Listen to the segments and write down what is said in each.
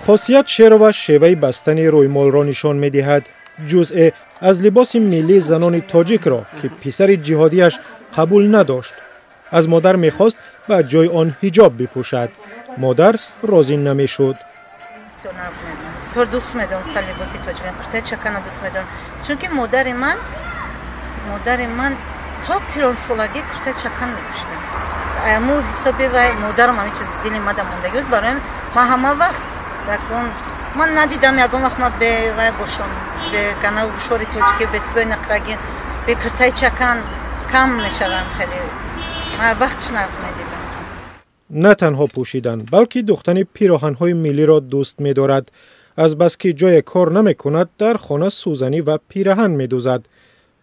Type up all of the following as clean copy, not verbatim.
خاصیت شروا شیوه بستن رویمال را نشان می دهد. جزء از لباس ملی زنان تاجیک را که پسر جهادیش قبول نداشت. از مادر می خواست به جای آن حجاب بپوشد. مادر راضی نمی شد. بسیار دوست می‌دارم لباسی تاجیک کرته چکن دوست می‌دارم چون که مادر من تا پیران سالگی کرته چکن می‌پوشیدم. امو حسابی و مادرم همین چیز دل ماده موندگی بود برای ما همه وقت من ندیدم یگان وقت ما به باشم به گناه و بشوری تاجیکی به چیزای نقرگی به کرته چکن کم میشوم خیلی ما وقتش ناز می‌دیدم. نه تنها پوشیدن بلکه دختن پیراهن‌های ملی را دوست می‌دارد. از بس که جای کار نمی‌کند در خانه سوزنی و پیراهن می‌دوزد.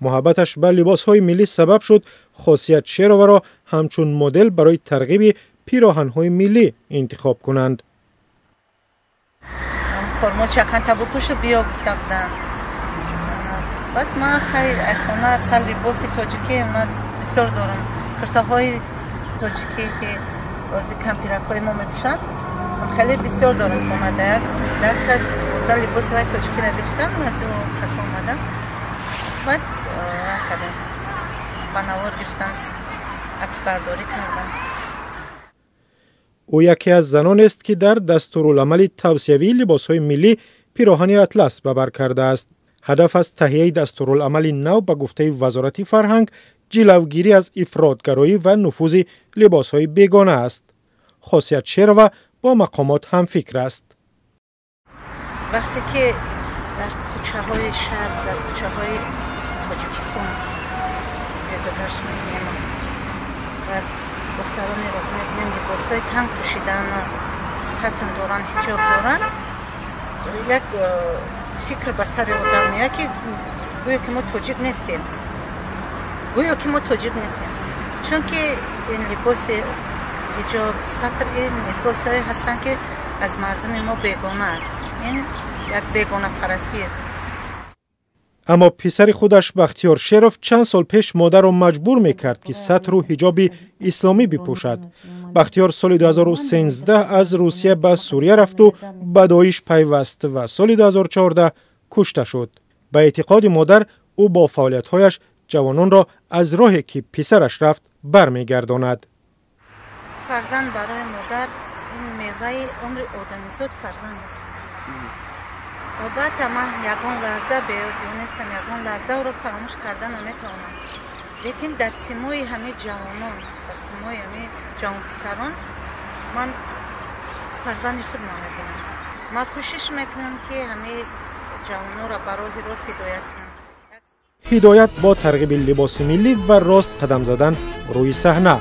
محبتش به لباس‌های ملی سبب شد خاصیت شروا را همچون مدل برای ترغیب پیراهن‌های ملی انتخاب کنند. فرما چکن تا بپوشو بیا گفته بودن. بعد من خیلی خانه سر لباس تاجیکی من بسیار دارم. کرتاهای تاجیکی که بازی کمپیرک‌های ما می‌پوشن خیلی بسیار دارم اومده. در تا لباس های تاجیکی را داشتم از اون کس اومدم. بعد کردم بنوار گشتن عکس برداری کردم. او یکی از زنان است که در دستورالعمل توسعه‌ای لباس‌های ملی پیراهن اطلس به بر کرده است. هدف از تهیه دستورالعمل نو به گفته وزارت فرهنگ جلوگیری از افراطگرایی و نفوذ لباس‌های بیگانه است. خاصیت شروا با مقامات هم فکر است. وقتی که در کوچه‌های شهر در کوچه‌های تاجیکستان گردش می‌بینیم و دخترانی را می‌بینیم لباس‌های تنگ پوشیدن سطر دارن حجاب دارن یک فکر به سر آدم میاد که گویا که ما تاجیک نیستیم چون که این لباس حجاب سطر این لباس‌های هستن که از مردم ما بیگانه است. این یک بیگانه پرستی است. اما پسر خودش بختیار شرف چند سال پیش مادر را مجبور میکرد که سطر و حجاب اسلامی بپوشد. بختیار سال 2013 از روسیه به سوریه رفت و به داعش پیوست و سال 2014 کشته شد. به اعتقاد مادر او با فعالیت‌هایش جوانان را از راهی که پسرش رفت برمیگرداند. فرزند برای مادر این میوه عمر آدمیزاد فرزند است. البته من یگان لحظه به یاد نیستم، یگان لحظه رو فراموش کردن نمیتونم. لیکن در سیمای همه جوانان، در سیمای همه جوان پسران من فرزند خود میبینم. من کوشش میکنم که همه جوانان را برای راست هدایت کنم. هدایت با ترغیب لباس ملی و راست قدم زدن روی صحنه.